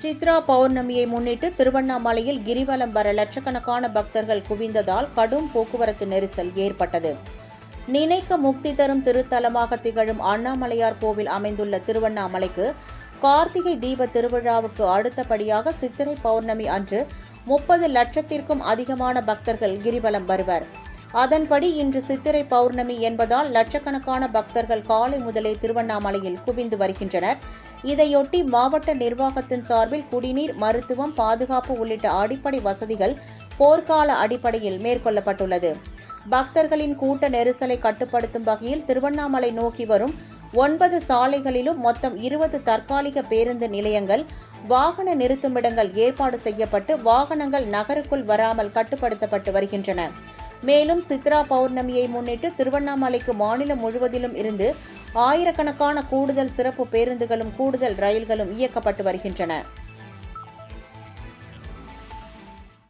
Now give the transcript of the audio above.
சித்ரா பௌர்ணமியை முன்னிட்டு திருவண்ணாமலையில் கிரிவலம் வர லட்சக்கணக்கான பக்தர்கள் குவிந்ததால் கடும் போக்குவரத்து நெரிசல் ஏற்பட்டது. நினைக்க முக்தி தரும் திருத்தலமாக திகழும் அண்ணாமலையார் கோவில் அமைந்துள்ள திருவண்ணாமலைக்கு கார்த்திகை தீப திருவிழாவுக்கு அடுத்தபடியாக சித்திரை பௌர்ணமி அன்று 30 லட்சத்திற்கும் அதிகமான பக்தர்கள் கிரிவலம் வருவர். அதன்படி இன்று சித்திரை பௌர்ணமி என்பதால் லட்சக்கணக்கான பக்தர்கள் காலை முதலே திருவண்ணாமலையில் குவிந்து வருகின்றனர். இதையொட்டி மாவட்ட நிர்வாகத்தின் சார்பில் குடிநீர், மருத்துவம், பாதுகாப்பு உள்ளிட்ட அடிப்படை வசதிகள் போர்க்கால அடிப்படையில் மேற்கொள்ளப்பட்டுள்ளது. பக்தர்களின் கூட்ட நெரிசலை கட்டுப்படுத்தும் வகையில் திருவண்ணாமலை நோக்கி வரும் 9 சாலைகளிலும் மொத்தம் 20 தற்காலிக பேருந்து நிலையங்கள், வாகன நிறுத்துமிடங்கள் ஏற்பாடு செய்யப்பட்டு வாகனங்கள் நகருக்குள் வராமல் கட்டுப்படுத்தப்பட்டு வருகின்றன. மேலும் சித்ரா பௌர்ணமியை முன்னிட்டு திருவண்ணாமலைக்கு மாநிலம் முழுவதிலும் இருந்து ஆயிரக்கணக்கான கூடுதல் சிறப்பு பேருந்துகளும் கூடுதல் ரயில்களும் இயக்கப்பட்டு வருகின்றன.